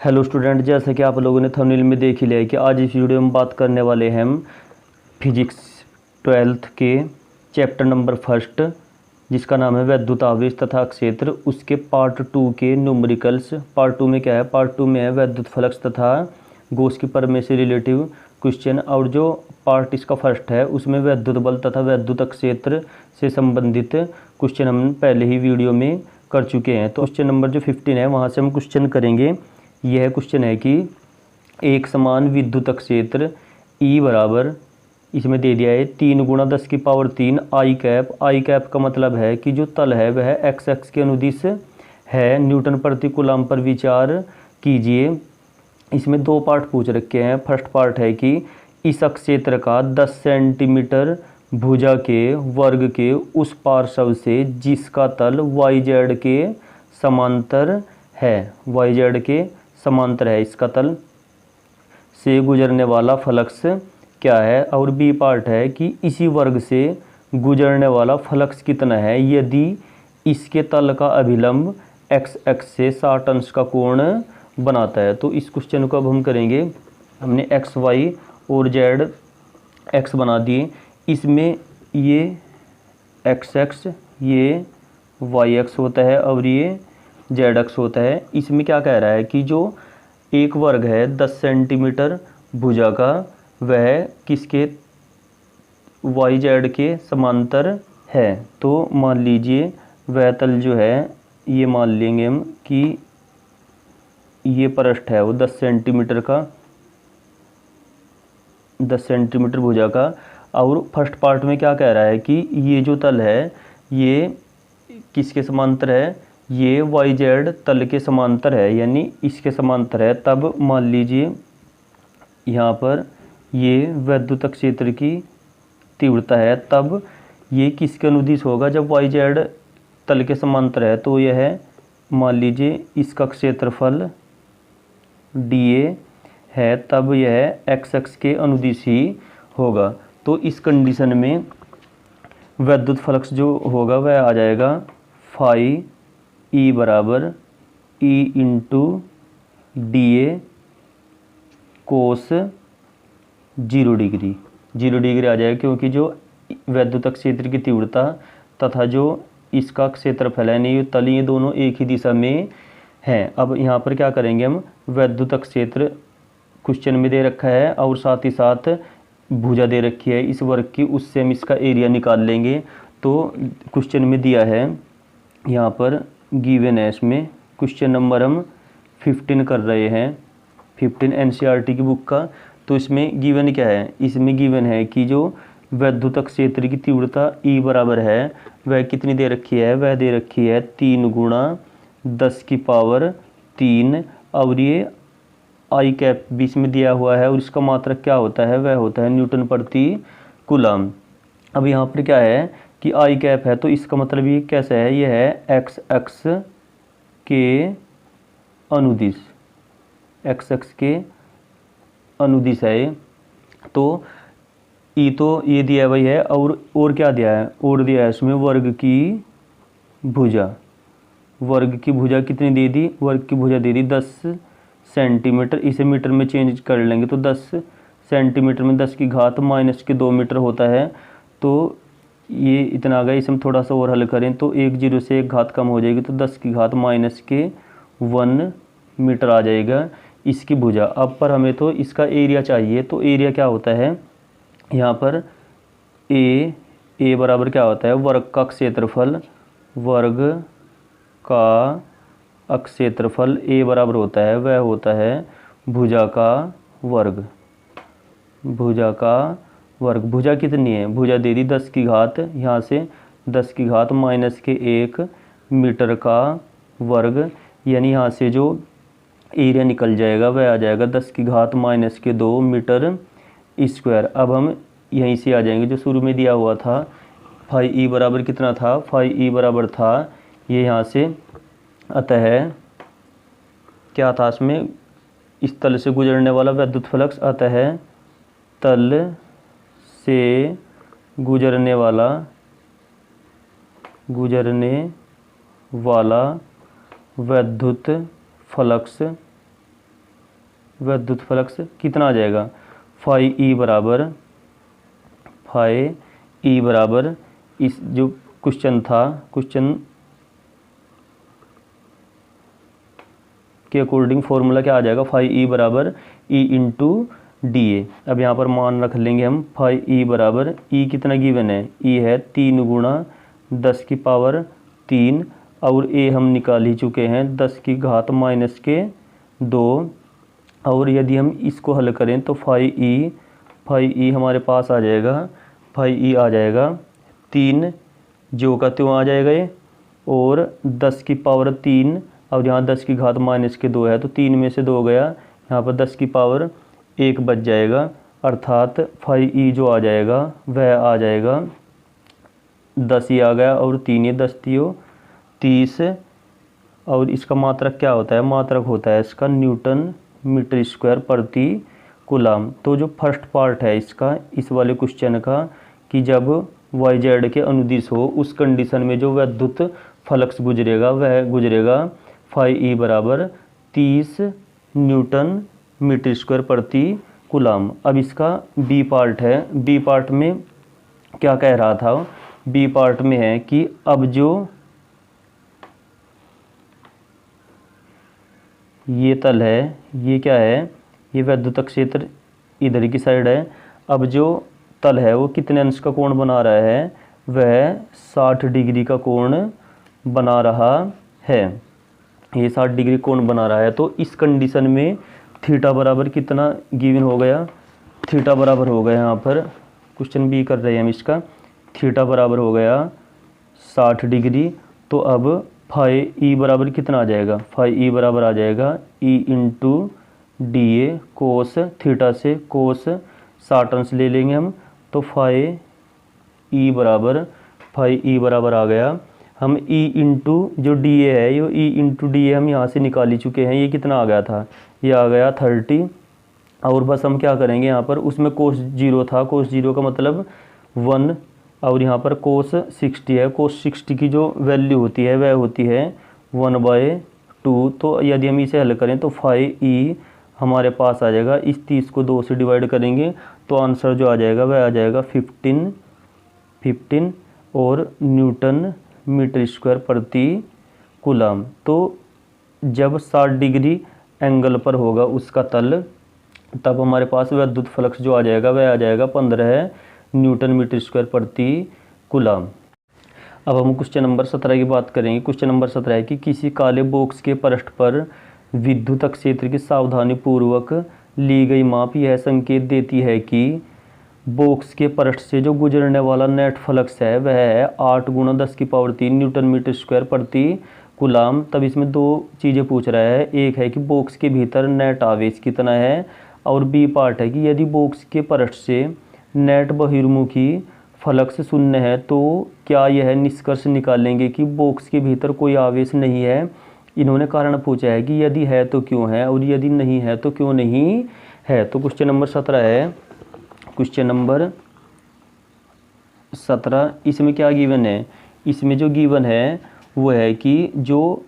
Hello student, जैसे कि आप लोगों ने थंबनेल में देख ही लिया है कि आज इस वीडियो में बात करने वाले हैं हम फिजिक्स 12th के चैप्टर नंबर फर्स्ट, जिसका नाम है वैद्युत आवेश तथा क्षेत्र। उसके पार्ट 2 के न्यूमेरिकल्स। पार्ट 2 में क्या है? पार्ट 2 में है वैद्युत फ्लक्स तथा गॉस की प्रमेय से रिलेटिव क्वेश्चन, और जो पार्ट इसका फर्स्ट है उसमें वैद्युत बल तथा वैद्युत क्षेत्र से संबंधित क्वेश्चन हम पहले ही वीडियो में कर चुके हैं। तो क्वेश्चन नंबर जो 15 है वहाँ से हम क्वेश्चन करेंगे। यह क्वेश्चन है कि एक समान विद्युत क्षेत्र E बराबर, इसमें दे दिया है 3 गुणा 10 की पावर 3 आई कैप। आई कैप का मतलब है कि जो तल है वह एक्स एक्स के अनुदिश है। न्यूटन प्रति कूलम पर विचार कीजिए। इसमें दो पार्ट पूछ रखे हैं। फर्स्ट पार्ट है कि इस क्षेत्र का 10 सेंटीमीटर भुजा के वर्ग के उस पार्श्व से जिसका तल वाई जेड के समांतर है, वाई जेड के समांतर है, इसका तल से गुजरने वाला फ्लक्स क्या है। और बी पार्ट है कि इसी वर्ग से गुजरने वाला फ्लक्स कितना है यदि इसके तल का अभिलंब एक्स एक्स से 60 अंश का कोण बनाता है। तो इस क्वेश्चन को अब हम करेंगे। हमने एक्स वाई और जेड एक्स बना दिए। इसमें ये एक्स एक्स, ये वाई एक्स होता है और ये जेड एक्स होता है। इसमें क्या कह रहा है कि जो एक वर्ग है 10 सेंटीमीटर भुजा का, वह किसके, वाई जेड के समांतर है। तो मान लीजिए वह तल जो है, ये मान लेंगे हम कि ये पृष्ठ है वो 10 सेंटीमीटर का, 10 सेंटीमीटर भुजा का। और फर्स्ट पार्ट में क्या कह रहा है कि ये जो तल है ये किसके समांतर है, ये वाई जेड तल के समांतर है, यानी इसके समांतर है। तब मान लीजिए यहाँ पर ये वैद्युत क्षेत्र की तीव्रता है। तब ये किसके अनुदिश होगा? जब वाई जेड तल के समांतर है तो यह मान लीजिए इसका क्षेत्रफल dA है, तब यह एक्स एक्स के अनुदिश ही होगा। तो इस कंडीशन में वैद्युत फ्लक्स जो होगा वह आ जाएगा फाई E बराबर E इंटू dA कोस 0 डिग्री। 0 डिग्री आ जाएगा, क्योंकि जो वैद्युत क्षेत्र की तीव्रता तथा जो इसका क्षेत्रफल है, नहीं तल, ये दोनों एक ही दिशा में हैं। अब यहाँ पर क्या करेंगे हम, वैद्युत क्षेत्र क्वेश्चन में दे रखा है और साथ ही साथ भुजा दे रखी है इस वर्ग की, उससे हम इसका एरिया निकाल लेंगे। तो क्वेश्चन में दिया है यहाँ पर, गिवन है, इसमें क्वेश्चन नंबर हम 15 कर रहे हैं, 15 NCERT की बुक का। तो इसमें गिवन क्या है? इसमें गिवन है कि जो वैद्युत क्षेत्र की तीव्रता E बराबर है वह कितनी दे रखी है? वह दे रखी है 3 गुणा 10 की पावर 3, और ये आई कैप बीच में दिया हुआ है और इसका मात्रक क्या होता है? वह होता है न्यूटन प्रति कूलम। अब यहाँ पर क्या है कि आई कैप है, तो इसका मतलब ये कैसा है? ये है एक्स एक्स के अनुदिश, एक्स एक्स के अनुदिश है। तो ई तो ये दिया हुआ है, और क्या दिया है? और दिया है इसमें वर्ग की भुजा। वर्ग की भुजा कितनी दे दी? वर्ग की भुजा दे दी 10 सेंटीमीटर। इसे मीटर में चेंज कर लेंगे तो 10 सेंटीमीटर में 10 की घात -2 मीटर होता है। तो ये इतना आ गया। इसे हम थोड़ा सा और हल करें तो 1 0 से 1 घात कम हो जाएगी, तो 10 की घात -1 मीटर आ जाएगा इसकी भुजा। अब पर हमें तो इसका एरिया चाहिए। तो एरिया क्या होता है यहाँ पर? ए बराबर क्या होता है? वर्ग का क्षेत्रफल, वर्ग का क्षेत्रफल ए बराबर होता है, वह होता है भुजा का वर्ग। भुजा का वर्ग, भुजा कितनी है? भुजा दे दी 10 की घात, यहाँ से 10 की घात -1 मीटर का वर्ग, यानी यहाँ से जो एरिया निकल जाएगा वह आ जाएगा 10 की घात -2 मीटर स्क्वायर। अब हम यहीं से आ जाएंगे जो शुरू में दिया हुआ था, फाई ई बराबर कितना था? फाई ई बराबर था, ये यहाँ से, अतः क्या था इसमें? इस तल से गुजरने वाला वैद्युत फ्लक्स, अतः तल से गुजरने वाला वैद्युत फ्लक्स विद्युत फ्लक्स कितना आ जाएगा, फाई ई बराबर इस जो क्वेश्चन था, क्वेश्चन के अकॉर्डिंग फॉर्मूला क्या आ जाएगा, फाई ई बराबर ई इंटू डी ए। अब यहाँ पर मान रख लेंगे हम फाई ई बराबर, ई कितना गिवन है, ई है 3 गुणा 10 की पावर 3 और ए हम निकाल ही चुके हैं 10 की घात माइनस के 2। और यदि हम इसको हल करें तो फाई ई हमारे पास आ जाएगा, फाई ई आ जाएगा 3 जो का त्यों आ जाएगा ये, और 10 की पावर 3 और यहाँ 10 की घात माइनस के 2 है तो 3 में से 2 गया, यहाँ पर 10 की पावर 1 बच जाएगा। अर्थात फाई ई जो आ जाएगा वह आ जाएगा 10 ही आ गया और 3 ये 10 तीयो 30। और इसका मात्रक क्या होता है, मात्रक होता है इसका न्यूटन मीटर स्क्वायर प्रति कूलम। तो जो फर्स्ट पार्ट है इसका, इस वाले क्वेश्चन का, कि जब वाई जेड के अनुदिश हो उस कंडीशन में जो विद्युत फ्लक्स गुजरेगा वह गुजरेगा फाई ई बराबर 30 न्यूटन मीटर स्क्वायर प्रति कूलम। अब इसका बी पार्ट है, बी पार्ट में क्या कह रहा था, बी पार्ट में है कि अब जो ये तल है, ये क्या है, ये विद्युत क्षेत्र इधर की साइड है। अब जो तल है वो कितने अंश का कोण बना रहा है, वह 60 डिग्री का कोण बना रहा है, ये 60 डिग्री कोण बना रहा है। तो इस कंडीशन में थीटा बराबर कितना गिवन हो गया, थीटा बराबर हो गया, यहाँ पर क्वेश्चन बी कर रहे हैं हम इसका, थीटा बराबर हो गया 60 डिग्री। तो अब फाई ई बराबर कितना आ जाएगा, फाई ई बराबर आ जाएगा E into D A cos theta से कोस 60 अंश ले लेंगे हम, तो फाई ई बराबर आ गया। हम ई इंटू जो डी ए है, ये ई इंटू डी ए हम यहाँ से निकाल ही चुके हैं, ये कितना आ गया था, ये आ गया 30। और बस हम क्या करेंगे, यहाँ पर उसमें कोस 0 था, कोस 0 का मतलब 1, और यहाँ पर कोस 60 है, कोस 60 की जो वैल्यू होती है वह होती है 1/2। तो यदि हम इसे हल करें तो फाई ई हमारे पास आ जाएगा, इस 30 को 2 से डिवाइड करेंगे तो आंसर जो आ जाएगा वह आ जाएगा 15 और न्यूटन मीटर स्क्वायर प्रति कूलम। तो जब 60 डिग्री एंगल पर होगा उसका तल, तब हमारे पास विद्युत फ्लक्स जो आ जाएगा वह आ जाएगा 15 न्यूटन मीटर स्क्वायर प्रति कूलम। अब हम क्वेश्चन नंबर 17 की बात करेंगे। क्वेश्चन नंबर 17 है कि किसी काले बॉक्स के पृष्ठ पर विद्युत क्षेत्र की सावधानी पूर्वक ली गई माप यह संकेत देती है कि बॉक्स के पृष्ठ से जो गुजरने वाला नेट फ्लक्स है वह है 8 गुणा 10 की पावर 3 न्यूटन मीटर स्क्वायर प्रति कूलम। तब इसमें दो चीज़ें पूछ रहा है, एक है कि बॉक्स के भीतर नेट आवेश कितना है, और बी पार्ट है कि यदि बॉक्स के पृष्ठ से नेट बहिर्मुखी फ्लक्स शून्य है तो क्या यह निष्कर्ष निकालेंगे कि बॉक्स के भीतर कोई आवेश नहीं है। इन्होंने कारण पूछा है कि यदि है तो क्यों है और यदि नहीं है तो क्यों नहीं है। तो क्वेश्चन नंबर 17 है, क्वेश्चन नंबर 17, इसमें क्या गिवन है, इसमें जो गिवन है वो है कि जो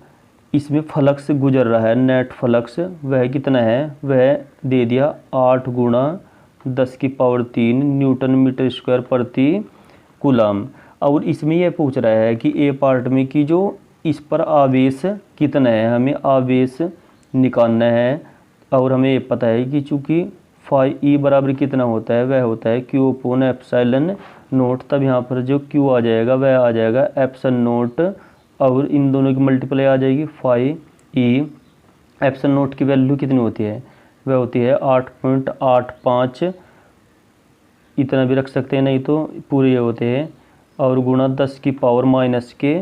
इसमें फ्लक्स गुजर रहा है नेट फ्लक्स वह कितना है, वह दे दिया 8 गुणा 10 की पावर 3 न्यूटन मीटर स्क्वायर प्रति कूलम। और इसमें यह पूछ रहा है कि ए पार्ट में कि जो इस पर आवेश कितना है, हमें आवेश निकालना है। और हमें ये पता है कि चूँकि फाई ई बराबर कितना होता है, वह होता है क्यू अपॉन एप्सिलॉन नोट। तब यहाँ पर जो क्यू आ जाएगा वह आ जाएगा एप्सिलॉन नोट, और इन दोनों की मल्टीप्लाई आ जाएगी फाई ई। एप्सिलॉन नोट की वैल्यू कितनी होती है, वह होती है 8.85, इतना भी रख सकते हैं, नहीं तो पूरे ये होते हैं, और गुणा 10 की पावर माइनस के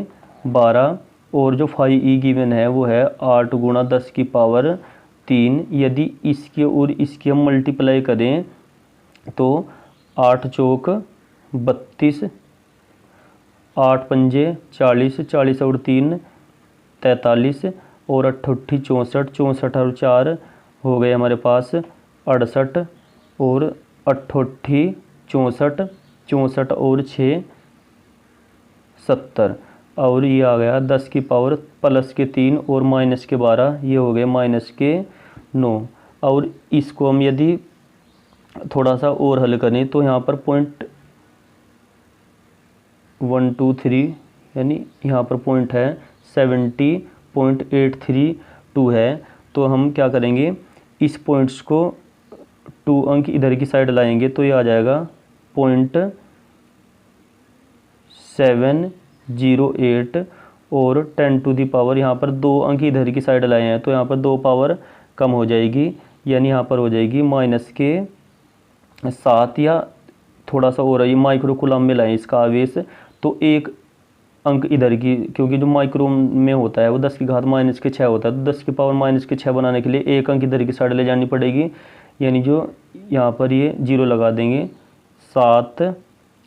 12। और जो फाई ई गिवन है वो है 8 गुणा 10 की पावर 3। यदि इसके और इसकी हम मल्टीप्लाई करें तो 8 चौक 32, 8 पंजे 40, 40 और 3 43, और 88 64, 64 और 4 हो गए हमारे पास 68, और 88 64, 64 और 6 70, और ये आ गया 10 की पावर प्लस के 3 और माइनस के 12, ये हो गए माइनस के 9। और इसको हम यदि थोड़ा सा और हल करें तो यहाँ पर 0.123 यानी यहाँ पर पॉइंट है 70.832 है। तो हम क्या करेंगे, इस पॉइंट्स को 2 अंक इधर की साइड लाएंगे तो ये आ जाएगा 0.708 और 10 टू दी पावर, यहाँ पर 2 अंक इधर की साइड लाए हैं तो यहाँ पर 2 पावर कम हो जाएगी, यानी यहाँ पर हो जाएगी -7 या थोड़ा सा और है, माइक्रो कूलम में लाएँ इसका आवेश तो 1 अंक इधर की, क्योंकि जो माइक्रो में होता है वो 10 की घात -6 होता है, तो 10 की पावर -6 बनाने के लिए 1 अंक इधर की साइड ले जानी पड़ेगी, यानी जो यहाँ पर ये 0 लगा देंगे 7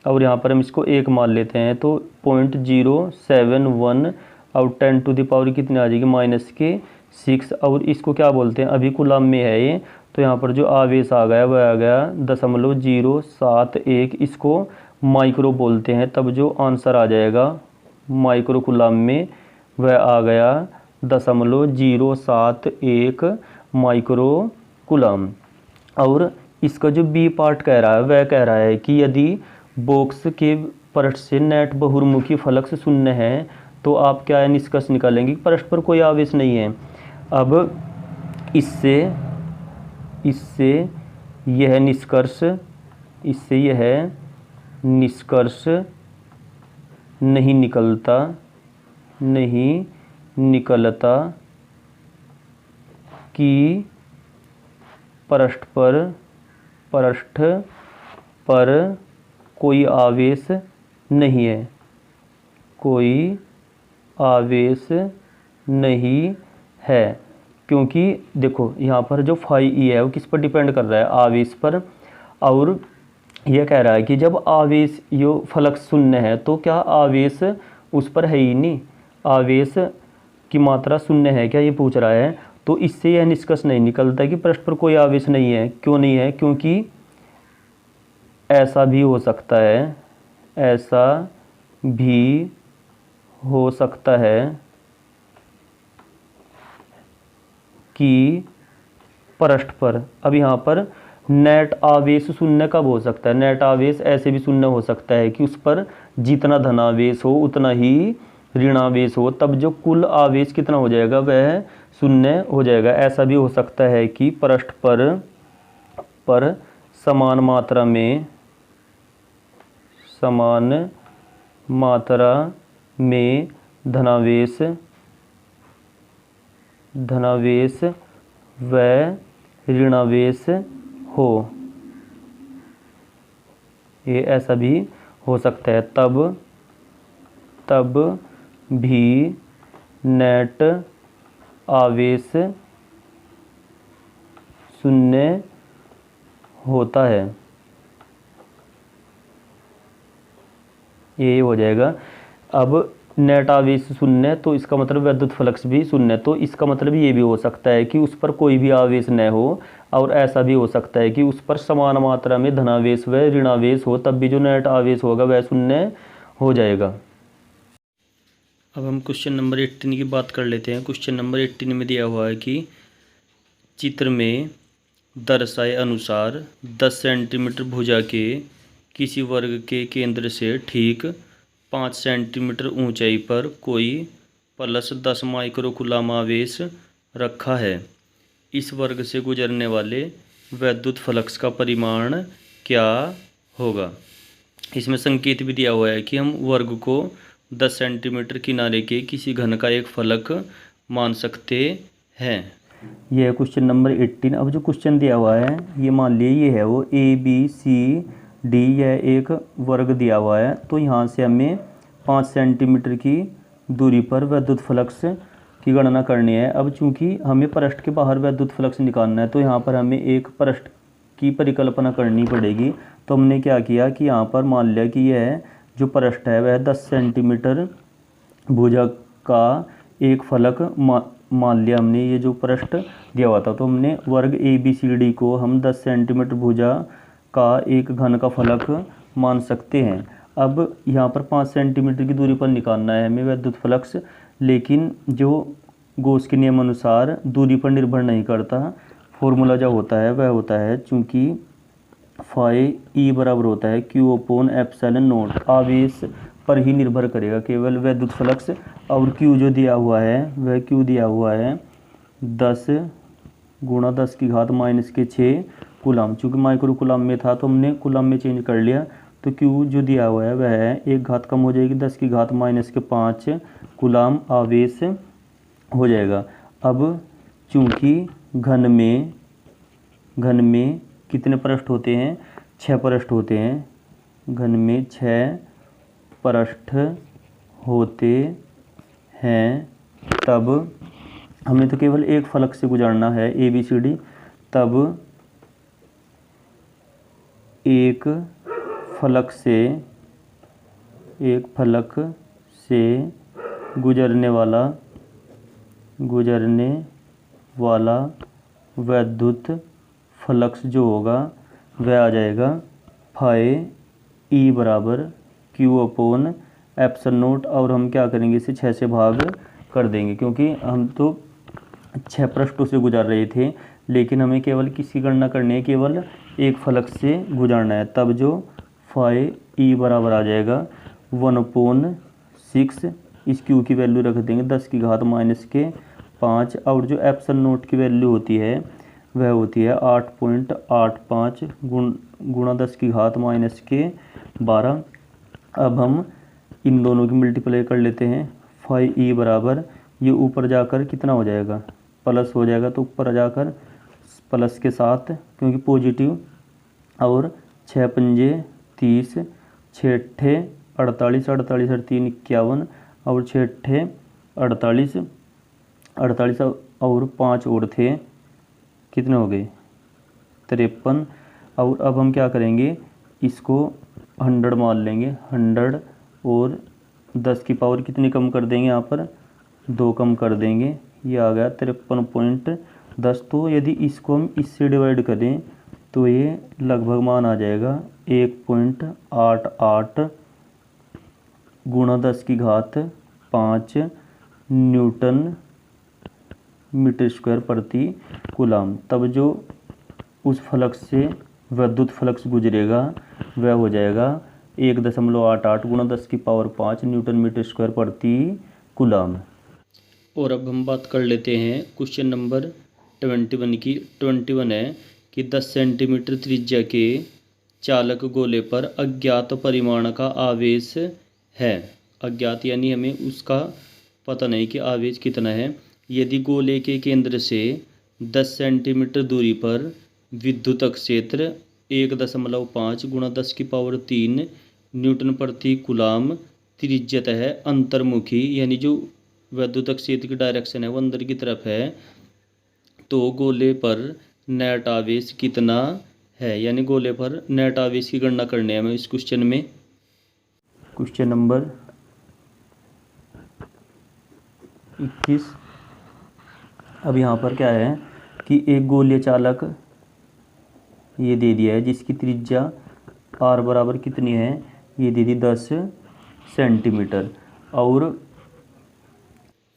और यहाँ पर हम इसको 1 मान लेते हैं तो 0.071 और 10 टू द पावर कितनी आ जाएगी -6 और इसको क्या बोलते हैं, अभी कूलम में है ये, तो यहाँ पर जो आवेश आ गया वह आ गया 0.071, इसको माइक्रो बोलते हैं, तब जो आंसर आ जाएगा माइक्रो कूलम में वह आ गया 0.071 माइक्रो कूलम। और इसका जो बी पार्ट कह रहा है वह कह रहा है कि यदि बॉक्स के पृष्ठ से नेट बहुर्मुखी फ्लक्स शून्य है तो आप क्या निष्कर्ष निकालेंगे, पृष्ठ पर कोई आवेश नहीं है। अब इससे यह निष्कर्ष नहीं निकलता कि पृष्ठ पर कोई आवेश नहीं है, क्योंकि देखो यहाँ पर जो फाई ई है वो किस पर डिपेंड कर रहा है, आवेश पर। और यह कह रहा है कि जब आवेश यो फ्लक्स शून्य है तो क्या आवेश उस पर है ही नहीं, आवेश की मात्रा शून्य है क्या, ये पूछ रहा है। तो इससे यह निष्कर्ष नहीं निकलता कि पृष्ठ पर कोई आवेश नहीं है। क्यों नहीं है, क्योंकि ऐसा भी हो सकता है कि पृष्ठ पर, अब यहाँ पर नेट आवेश शून्य कब हो सकता है, नेट आवेश ऐसे भी शून्य हो सकता है कि उस पर जितना धनावेश हो उतना ही ऋणावेश हो, तब जो कुल आवेश कितना हो जाएगा वह शून्य हो जाएगा। ऐसा भी हो सकता है कि पृष्ठ पर समान मात्रा में धनावेश व ऋणावेश हो, ये ऐसा भी हो सकता है, तब भी नेट आवेश शून्य होता है, ये हो जाएगा। अब नेट आवेश शून्य तो इसका मतलब विद्युत फ्लक्स भी शून्य, तो इसका मतलब ये भी हो सकता है कि उस पर कोई भी आवेश न हो, और ऐसा भी हो सकता है कि उस पर समान मात्रा में धनावेश व ऋणावेश हो, तब भी जो नेट आवेश होगा वह शून्य हो जाएगा। अब हम क्वेश्चन नंबर 18 की बात कर लेते हैं। क्वेश्चन नंबर 18 में दिया हुआ है कि चित्र में दर्शाए अनुसार 10 सेंटीमीटर भुजा के किसी वर्ग के केंद्र से ठीक 5 सेंटीमीटर ऊंचाई पर कोई +10 माइक्रो कूलम आवेश रखा है। इस वर्ग से गुजरने वाले वैद्युत फ्लक्स का परिमाण क्या होगा। इसमें संकेत भी दिया हुआ है कि हम वर्ग को 10 सेंटीमीटर किनारे के किसी घन का एक फलक मान सकते हैं। यह क्वेश्चन नंबर 18। अब जो क्वेश्चन दिया हुआ है ये मान लिए ये है वो ABCD, यह एक वर्ग दिया हुआ है। तो यहाँ से हमें 5 सेंटीमीटर की दूरी पर वैद्युत फ्लक्स की गणना करनी है। अब चूंकि हमें पृष्ठ के बाहर वैद्युत फ्लक्स निकालना है तो यहाँ पर हमें एक पृष्ठ की परिकल्पना करनी पड़ेगी। तो हमने क्या किया कि यहाँ पर मान लिया कि यह जो पृष्ठ है वह 10 सेंटीमीटर भुजा का एक फलक मान लिया हमने, ये जो पृष्ठ दिया हुआ था। तो हमने वर्ग ABCD को हम 10 सेंटीमीटर भुजा का एक घन का फलक मान सकते हैं। अब यहाँ पर 5 सेंटीमीटर की दूरी पर निकालना है हमें वैद्युत फ्लक्स, लेकिन जो गॉस के नियम अनुसार दूरी पर निर्भर नहीं करता, फॉर्मूला जो होता है वह होता है, चूँकि फाई ई बराबर होता है क्यू अपॉन एप्सिलॉन नॉट, आवेश पर ही निर्भर करेगा केवल वैद्युत फ्लक्स। और क्यू जो दिया हुआ है वह क्यू दिया हुआ है 10 गुणा 10 की घात माइनस के 6 कूलम। चूँकि माइक्रो कूलम में था तो हमने कूलम में चेंज कर लिया, तो क्यू जो दिया हुआ है वह है 1 घात कम हो जाएगी 10 की घात माइनस के 5 कूलम आवेश हो जाएगा। अब चूँकि घन में कितने पृष्ठ होते हैं, 6 पृष्ठ होते हैं। घन में 6 पृष्ठ होते हैं, तब हमें तो केवल एक फलक से गुजारना है ABCD, तब एक फलक से गुजरने वाला वैद्युत फ्लक्स जो होगा वह आ जाएगा फाई ई बराबर क्यू अपॉन एप्सिलॉन नॉट। और हम क्या करेंगे, इसे 6 से भाग कर देंगे, क्योंकि हम तो 6 पृष्ठों से गुजार रहे थे, लेकिन हमें केवल किसकी गणना करनी है, केवल एक फलक से गुजारना है। तब जो फाई ई बराबर आ जाएगा 1/6, इस क्यू की वैल्यू रख देंगे 10 की घात माइनस के 5, और जो एप्सिलॉन नॉट की वैल्यू होती है वह होती है 8.85 गुणा 10 की घात माइनस के 12। अब हम इन दोनों की मल्टीप्लाई कर लेते हैं। फाई ई बराबर ये ऊपर जाकर कितना हो जाएगा, प्लस हो जाएगा, तो ऊपर जाकर प्लस के साथ क्योंकि पॉजिटिव, और 6 पंजे 30, 6 अट्ठे 48, 48 और 3 51, और 6 अट्ठे 48, 48 और 5 और थे, कितने हो गए 53। और अब हम क्या करेंगे, इसको 100 मान लेंगे, 100 और 10 की पावर कितनी कम कर देंगे, यहाँ पर 2 कम कर देंगे, ये आ गया 53.10। तो यदि इसको हम इससे डिवाइड करें तो ये लगभग मान आ जाएगा 1.88 गुणा 10 की घात 5 न्यूटन मीटर स्क्वायर प्रति कूलम। तब जो उस फलक से वैद्युत फ्लक्स गुजरेगा वह हो जाएगा 1.88 गुणा 10 की पावर 5 न्यूटन मीटर स्क्वायर प्रति कूलम। और अब हम बात कर लेते हैं क्वेश्चन नंबर 21 की। 21 है कि 10 सेंटीमीटर त्रिज्या के चालक गोले पर अज्ञात परिमाण का आवेश है। अज्ञात यानी हमें उसका पता नहीं कि आवेश कितना है। यदि गोले के केंद्र से 10 सेंटीमीटर दूरी पर विद्युत क्षेत्र 1.5 गुणा 10 की पावर 3 न्यूटन प्रति कूलम त्रिज्यत है अंतर्मुखी, यानी जो वैद्युत क्षेत्र की डायरेक्शन है वो अंदर की तरफ है, तो गोले पर नेट आवेश कितना है, यानी गोले पर नेट आवेश की गणना करने है हमें इस क्वेश्चन में। Question number 21। अब यहाँ पर क्या है कि एक गोलीय चालक ये दे दिया है जिसकी त्रिज्या r बराबर कितनी है, ये दे दी 10 सेंटीमीटर, और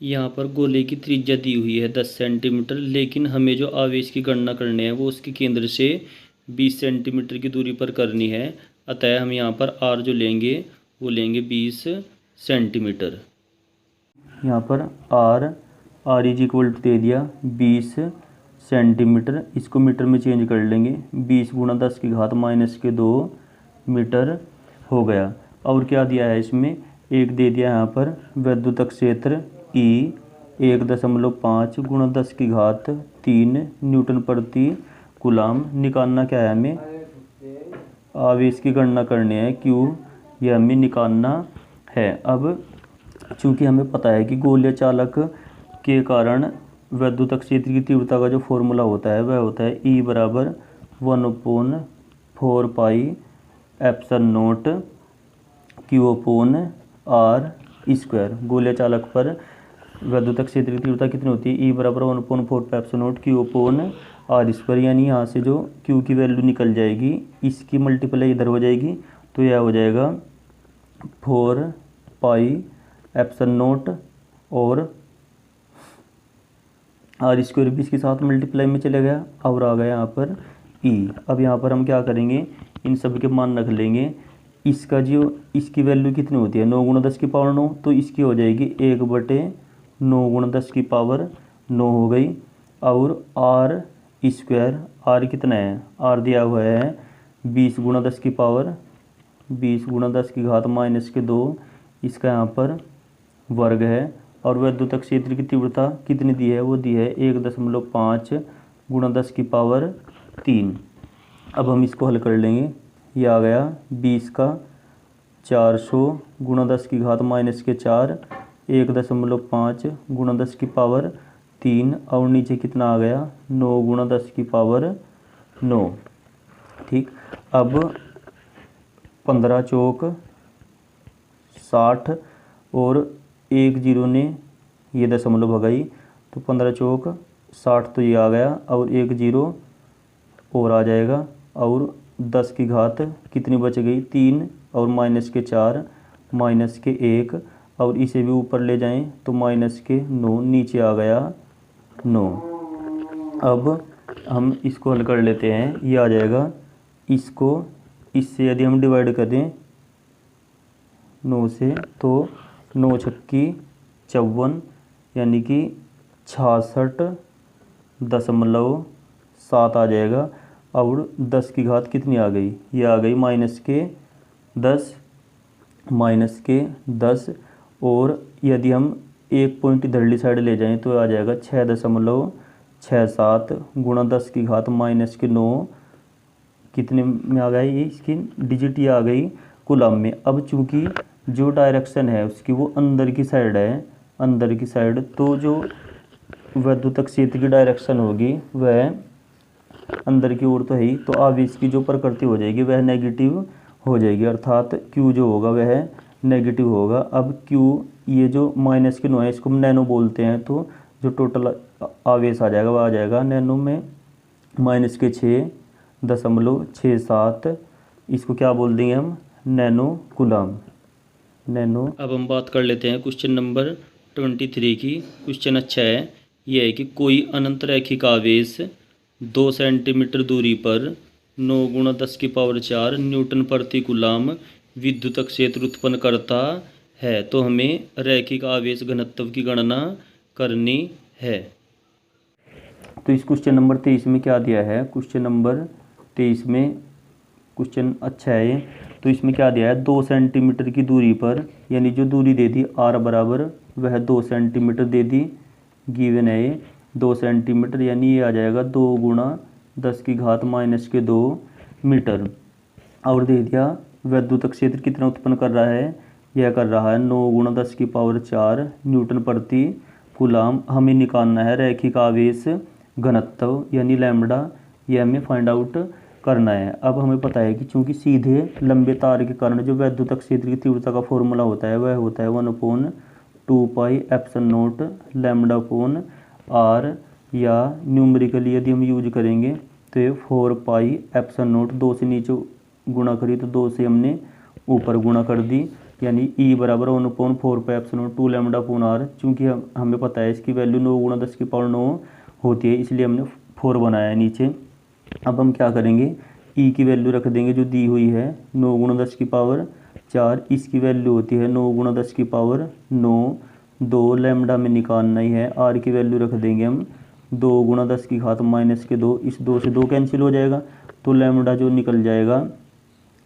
यहाँ पर गोले की त्रिज्या दी हुई है 10 सेंटीमीटर, लेकिन हमें जो आवेश की गणना करनी है वो उसके केंद्र से 20 सेंटीमीटर की दूरी पर करनी है। अतः हम यहाँ पर r जो लेंगे वो लेंगे 20 सेंटीमीटर। यहाँ पर r इज इक्वल टू दे दिया 20 सेंटीमीटर, इसको मीटर में चेंज कर लेंगे, 20 गुणा 10 की घात माइनस के 2 मीटर हो गया। और क्या दिया है इसमें, एक दे दिया यहाँ पर वैद्युत क्षेत्र E 1.5 गुणा 10 की घात 3 न्यूटन प्रति कूलम। निकालना क्या है हमें, आवेश की गणना करनी है Q, यह हमें निकालना है। अब चूँकि हमें पता है कि गोलीय चालक के कारण वैद्युत क्षेत्र की तीव्रता का जो फॉर्मूला होता है वह होता है E बराबर 1/4 pi epsilon not Q upon R square. गोलीय चालक पर वैद्युत क्षेत्र की तीव्रता कितनी होती है, E बराबर 1/4 pi epsilon not Q upon R square, यानी यहाँ से जो Q की वैल्यू निकल जाएगी इसकी मल्टीप्लाई इधर हो जाएगी, तो यह हो जाएगा 4 पाई एप्सिलॉन नॉट और आर स्क्वायर भी इसके साथ मल्टीप्लाई में चले गया और आ गया यहाँ पर ई। अब यहाँ पर हम क्या करेंगे, इन सब के मान रख लेंगे। इसका जो इसकी वैल्यू कितनी होती है 9 गुणा 10 की पावर 9, तो इसकी हो जाएगी 1/9 गुणा 10 की पावर 9 हो गई। और आर स्क्वायर, आर कितना है, आर दिया हुआ है 20 गुणा 10 की पावर 20 गुणा 10 की घात -2, इसका यहाँ पर वर्ग है। और वैद्युतक क्षेत्र की तीव्रता कितनी दी है, वो दी है 1.5 गुणा 10 की पावर 3। अब हम इसको हल कर लेंगे। ये आ गया 20 का 400 गुणा 10 की घात -4, 1.5 गुणा 10 की पावर 3, और नीचे कितना आ गया 9 गुणा 10 की पावर 9। ठीक, अब 15 चौक 60 और 1 जीरो ने ये दशमलव भगाई, तो 15 चौक 60 तो ये आ गया, और 1 जीरो और आ जाएगा। और 10 की घात कितनी बच गई 3, और -4 -1, और इसे भी ऊपर ले जाएं तो -9, नीचे आ गया 9। अब हम इसको हल कर लेते हैं। ये आ जाएगा, इसको इससे यदि हम डिवाइड करें 9 से, तो 9 छक्की 54, यानी कि 66.7 आ जाएगा। और 10 की घात कितनी आ गई, ये आ गई -10, और यदि हम एक पॉइंट इधरली साइड ले जाएं तो आ जाएगा 6.67 गुणा 10 की घात -9, कितने में आ गया, ये इसकी डिजिट ये आ गई कूलम में। अब चूंकि जो डायरेक्शन है उसकी वो अंदर की साइड है, अंदर की साइड, तो जो वैद्युतक क्षेत्र की डायरेक्शन होगी वह अंदर की ओर तो है ही, तो आवेश की जो प्रकृति हो जाएगी वह नेगेटिव हो जाएगी, अर्थात Q जो होगा वह नेगेटिव होगा। अब Q, ये जो -9 है इसको हम नैनो बोलते हैं, तो जो टोटल आवेश आ जाएगा वह आ जाएगा नैनो में -6.67, इसको क्या बोल देंगे हम, नैनो कूलम, नैनो। अब हम बात कर लेते हैं क्वेश्चन नंबर 23 की। क्वेश्चन अच्छा है, यह है कि कोई अनंत रैखिक आवेश 2 सेंटीमीटर दूरी पर 9 गुणा 10 की पावर 4 न्यूटन प्रति कूलम विद्युत क्षेत्र उत्पन्न करता है, तो हमें रैखिक आवेश घनत्व की गणना करनी है। तो इस क्वेश्चन नंबर 23 में क्या दिया है, क्वेश्चन नंबर 23 में क्वेश्चन अच्छा है, तो इसमें क्या दिया है 2 सेंटीमीटर की दूरी पर, यानी जो दूरी दे दी r बराबर वह 2 सेंटीमीटर दे दी, गिवन है ये 2 सेंटीमीटर, यानी ये आ जाएगा 2 गुणा 10 की घात -2 मीटर। और दे दिया वैद्युत क्षेत्र कितना उत्पन्न कर रहा है, यह कर रहा है 9 गुणा 10 की पावर 4 न्यूटन प्रति कूलम। हमें निकालना है रैखिक आवेश घनत्व यानी लैम्बडा, यह हमें फाइंड आउट करना है। अब हमें पता है कि चूंकि सीधे लंबे तार के कारण जो वैद्युत क्षेत्र की तीव्रता का फॉर्मूला होता है वह होता है 1/2 pi epsilon not lambda upon r, या न्यूमेरिकली यदि हम यूज करेंगे तो ये 4 पाई एप्सिलॉन नॉट, 2 से नीचे गुणा करी तो 2 से हमने ऊपर गुणा कर दी, यानी E बराबर 1/4 pi epsilon not 2 lambda upon r। चूँकि हमें पता है इसकी वैल्यू 9 गुणा 10 की पावर 9 होती है, इसलिए हमने 4 बनाया है नीचे। अब हम क्या करेंगे, E की वैल्यू रख देंगे जो दी हुई है 9 गुणा 10 की पावर 4, इसकी वैल्यू होती है 9 गुणा 10 की पावर 9, 2 लैम्बडा में निकालना ही है। R की वैल्यू रख देंगे हम 2 गुणा 10 की घात -2, इस 2 से 2 कैंसिल हो जाएगा, तो लैम्बडा जो निकल जाएगा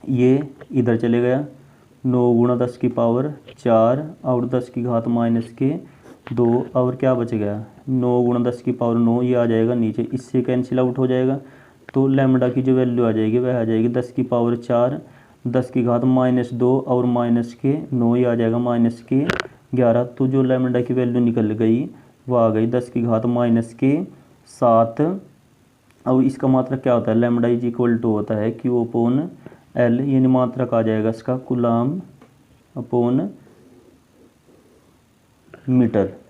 ये इधर चले गया, 9 गुणा 10 की पावर 4 और 10 की घात -2, और क्या बच गया 9 गुणा 10 की पावर 9, ये आ जाएगा नीचे, इससे कैंसिल आउट हो जाएगा। तो लैम्बडा की जो वैल्यू आ जाएगी वह आ जाएगी 10 की पावर 4, 10 की घात -2 और -9, ये आ जाएगा -11। तो जो लैम्बडा की वैल्यू निकल गई वो आ गई 10 की घात -7। और इसका मात्रक क्या होता है, लैम्बडा इज इक्वल टू होता है Q अपॉन L, यानी मात्रक आ जाएगा इसका कूलम अपॉन मीटर।